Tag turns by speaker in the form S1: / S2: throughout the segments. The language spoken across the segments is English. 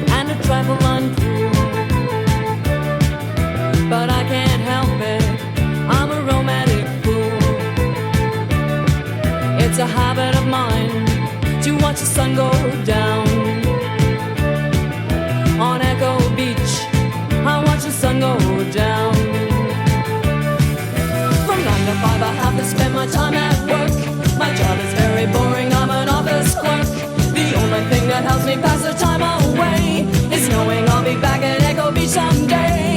S1: And a trifle untrue, but I can't help it, I'm a romantic fool. It's a habit of mine to watch the sun go down. On Echo Beach, I watch the sun go down. From 9 to 5 I have to spend my time at work. My job is very boring, I'm an office clerk. The only thing that helps me pass the time away is knowing I'll be back at Echo Beach someday.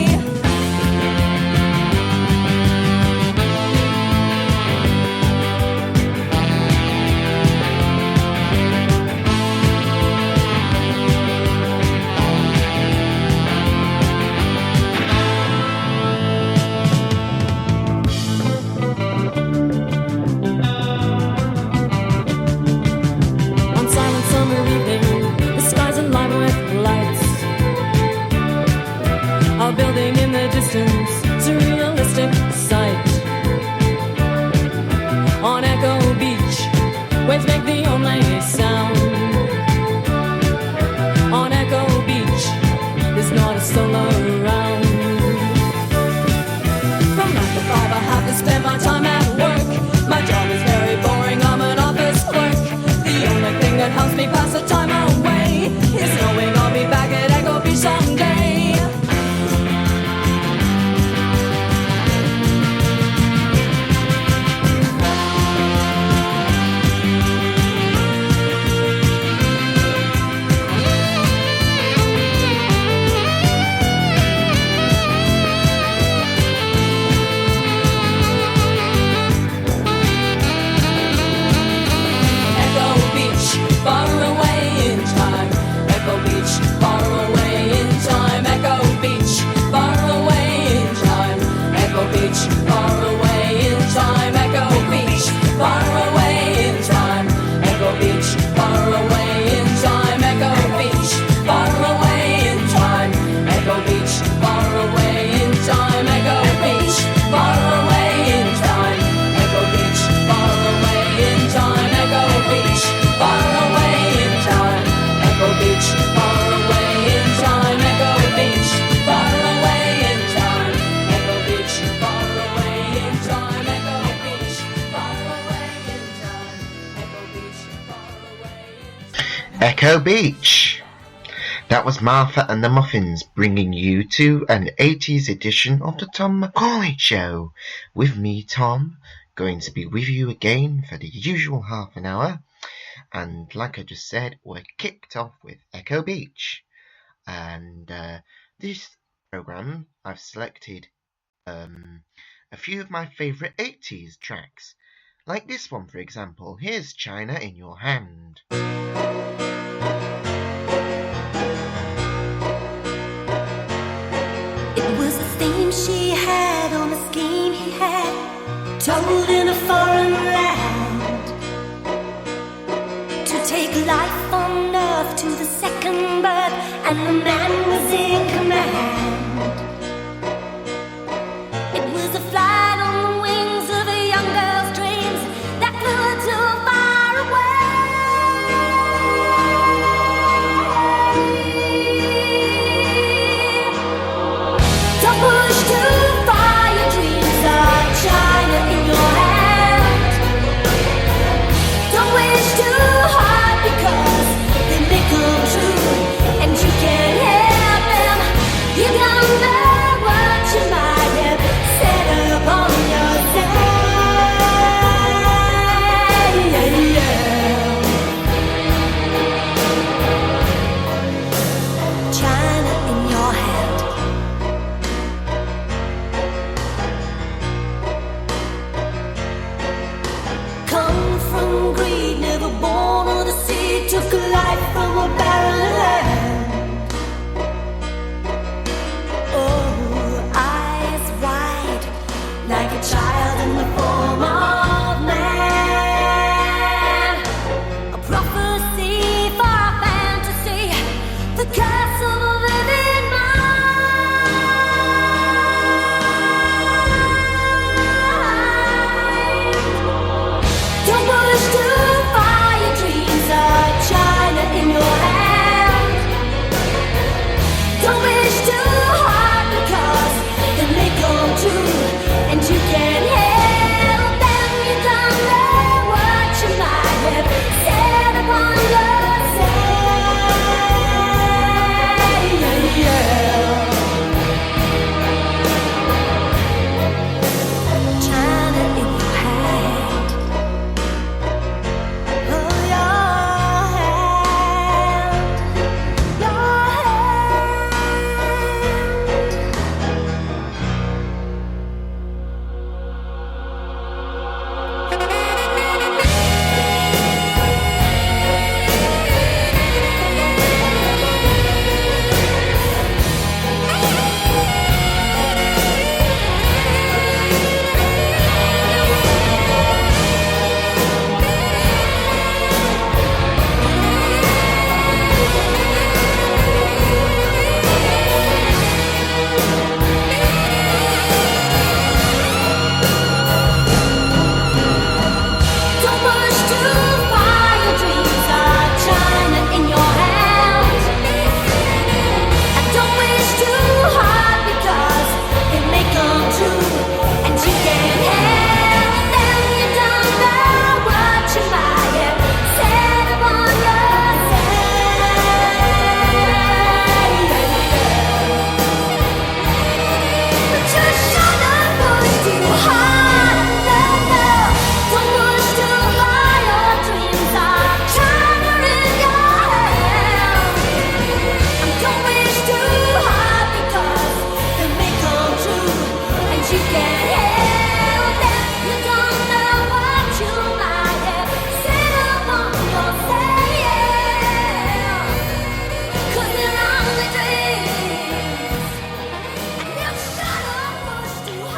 S1: A building in the distance, surrealistic sight. On Echo Beach, waves make the only sound. On Echo Beach, there's not a soul around. From 9 to 5 I have to spend my time at work. My job is very boring, I'm an office clerk. The only thing that helps me pass the time away is knowing I'll be back at Echo Beach someday.
S2: Echo Beach. That was Martha and the Muffins bringing you to an 80s edition of the Tom McCauley Show. With me, Tom, going to be with you again for the usual half an hour. And like I just said, we're kicked off with Echo Beach. And this programme, I've selected a few of my favourite 80s tracks. Like this one, for example. Here's China in Your Hand.
S3: It was a theme she had on a scheme he had, told in a foreign land, to take life on earth to the second birth, and the man was in command. It was a flight on the wings of a young girl's dreams that flew her too far away. Don't push too far, your dreams are China in your hand. Don't wish too hard, because they may come true, and you can't help them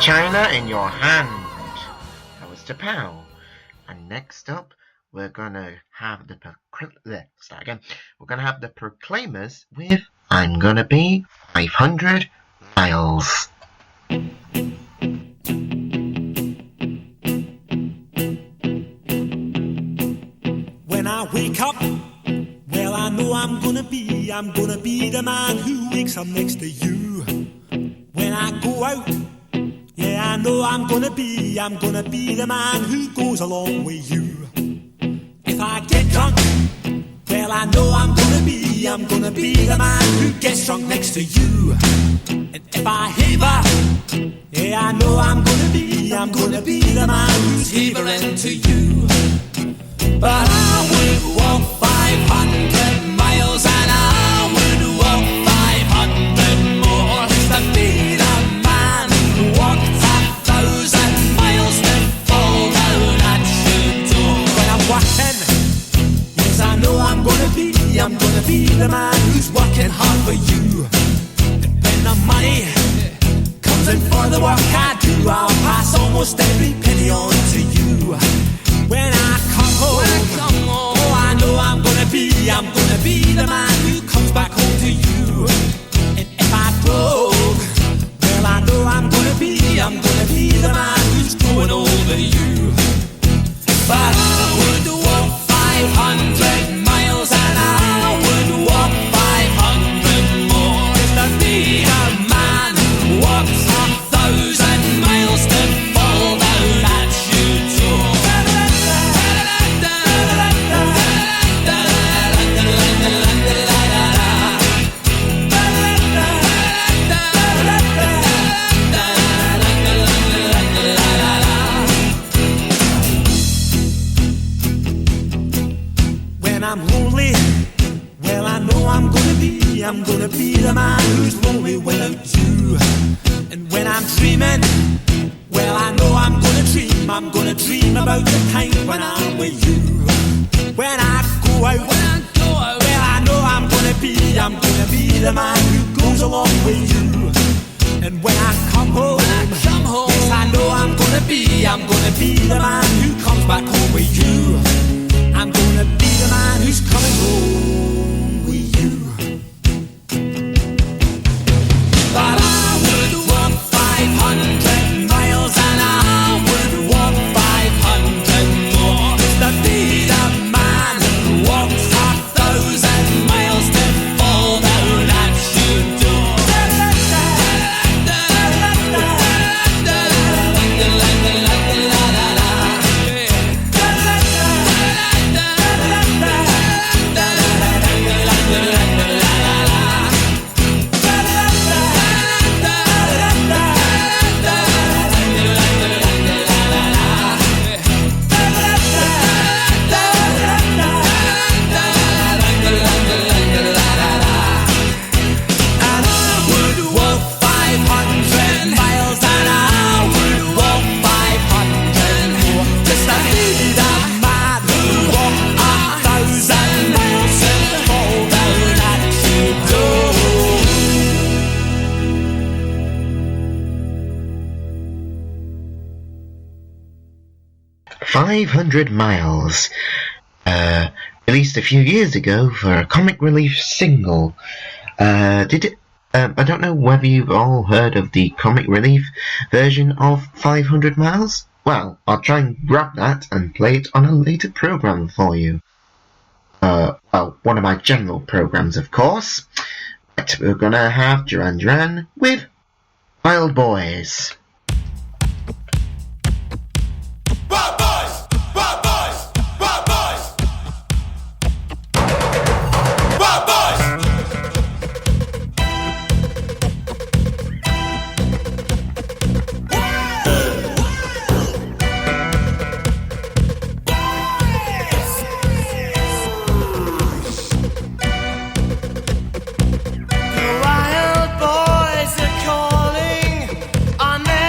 S2: China in Your Hand. That was to Pow. And next up, we're gonna have the Proclaimers with I'm Gonna Be 500 Miles.
S4: When I wake up, well, I know I'm gonna be the man who wakes up next to you. When I go out, yeah, I know I'm gonna be the man who goes along with you. If I get drunk, well, I know I'm gonna be the man who gets drunk next to you. And if I haver, yeah, I know I'm gonna be the man who's havering to you. But I would walk 500 miles and I would walk 500 more to be the man who walked 1,000 miles to fall down at your door. When I'm working, yes, I know I'm gonna be the man who's working hard for you. And when the money comes in for the work I do, I'll pass almost every penny on to you. When I come home, oh, I know I'm gonna be the man who comes back home to you. And if I broke, well, I know I'm gonna be the man who's growing over you. But I would walk 500 miles and I would walk 500 more just to be a man who walks 1,000 miles to fall down at your door. When I'm lonely, well, I know I'm gonna be the man who's lonely without you. And when I'm dreaming, well, I know I'm gonna dream about the time when I'm with you. When I go out, well, I know I'm gonna be the man who goes along with you. And when I come home, yes, I know I'm gonna be the man who comes back home with you. I'm gonna be the man who's coming home with you. But I would walk 500 miles and I would walk 500 more to be the man who walks 1,000 miles to fall down at your door.
S2: "500 Miles", released a few years ago for a Comic Relief single. I don't know whether you've all heard of the Comic Relief version of 500 Miles. Well, I'll try and grab that and play it on a later program for you. One of my general programs, of course. But we're gonna have Duran Duran with Wild Boys.
S5: Wild boys are calling on their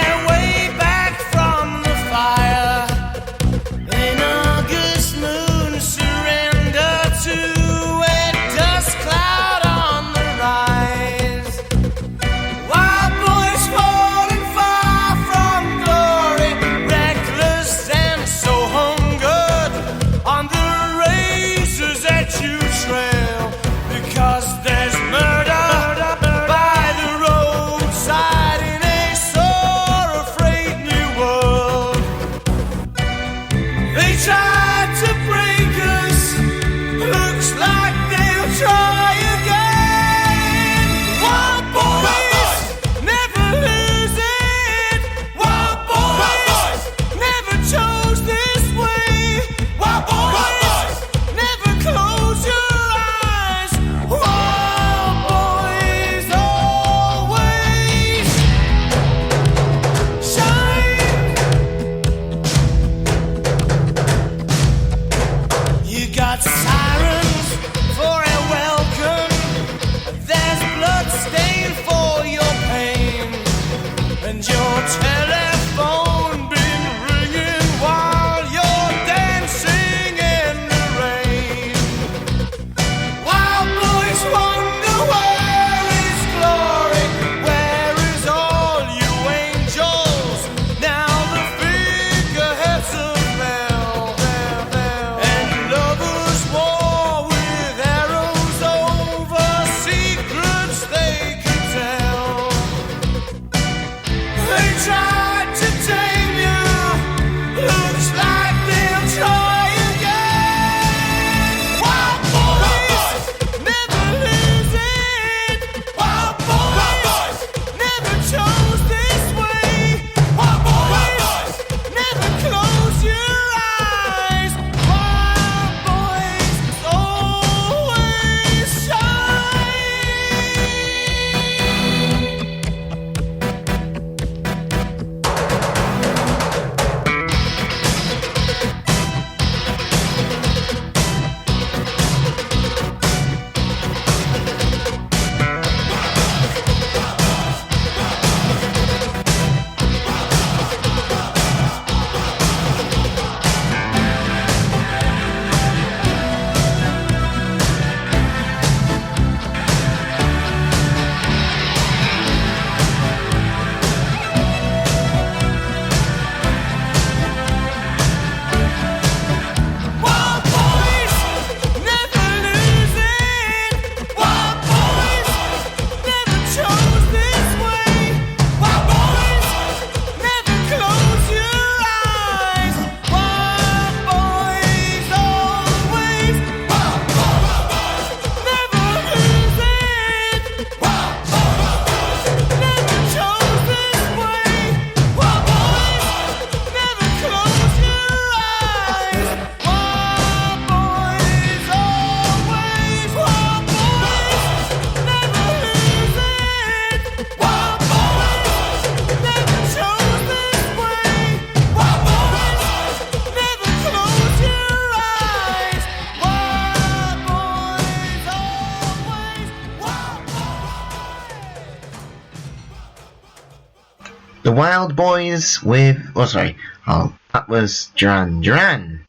S2: The Wild Boys with... that was Duran.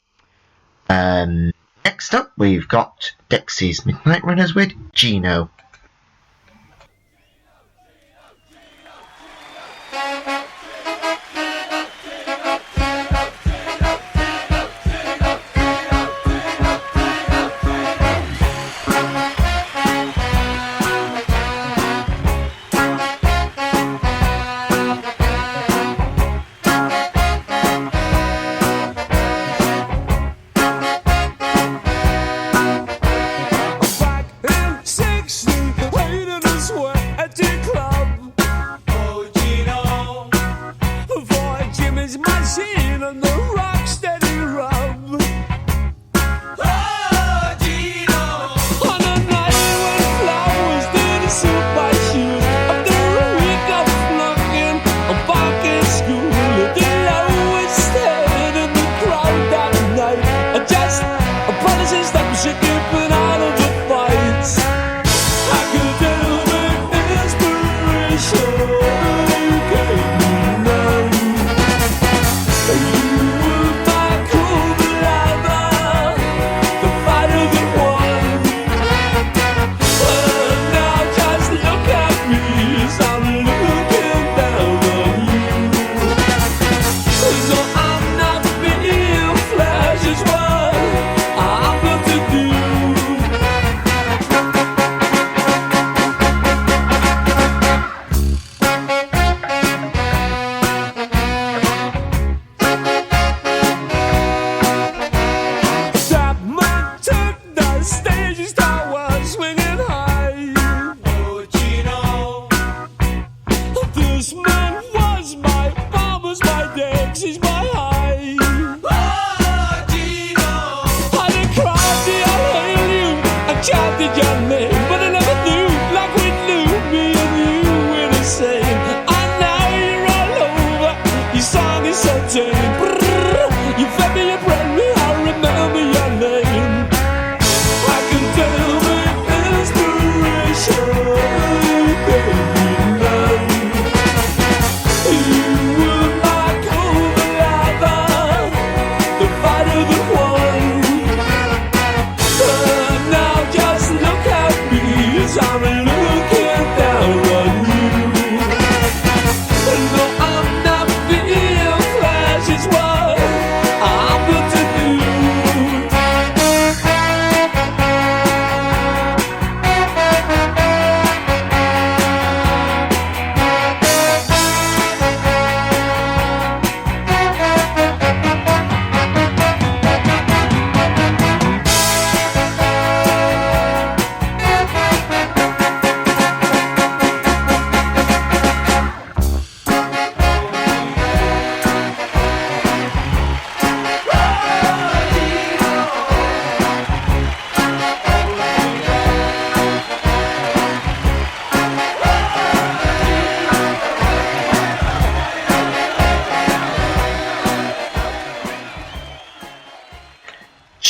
S2: Next up, we've got Dexy's Midnight Runners with Gino.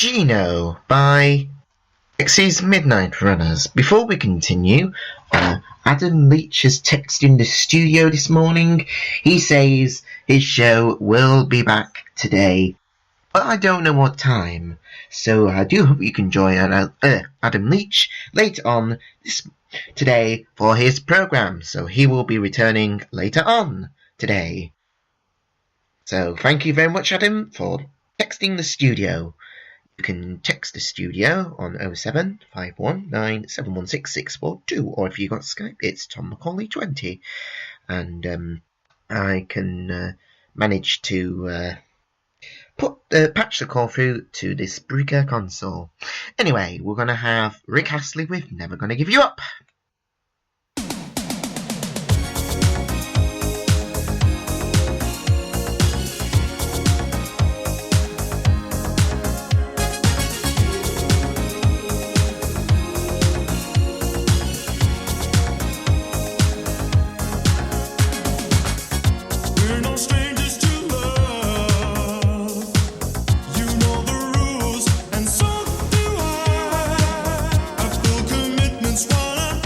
S2: Gino by Dexy's Midnight Runners. Before we continue, Adam Leach has texted in the studio this morning. He says his show will be back today, but I don't know what time. So I do hope you can join Adam Leach later on today for his program. So he will be returning later on today. So thank you very much, Adam, for texting the studio. You can text the studio on 07519 716 642, or if you got Skype, it's Tom McCauley 20, and I can manage to patch the call through to this Spreaker console. Anyway, we're gonna have Rick Astley with "Never Gonna Give You Up."
S5: Commitments while I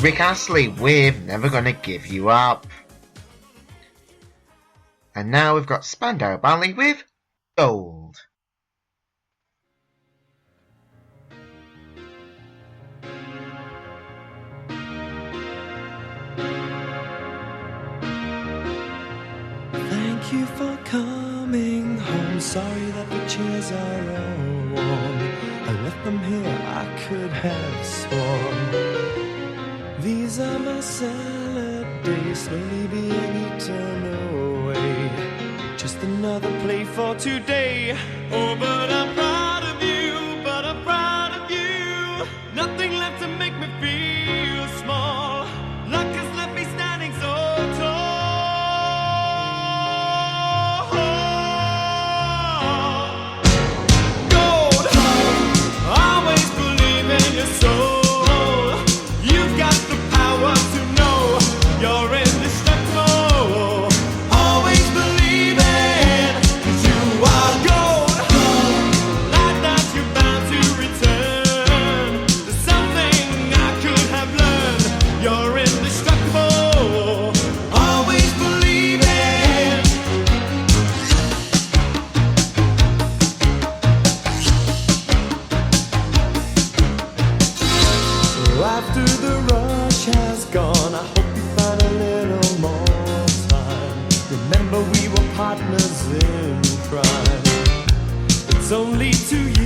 S2: Rick Astley with Never Gonna Give You Up. And now we've got Spandau Ballet with Gold.
S5: Thank you for coming home. Sorry that the chairs are all warm. I left them here, I could have sworn. These are my salad days, slowly being eaten away. Just another play for today. Oh, but I'm proud of you, but I'm proud of you. Nothing left to make me feel small. Luck has left me standing so tall. After the rush has gone, I hope you find a little more time. Remember we were partners in crime. It's only 2 years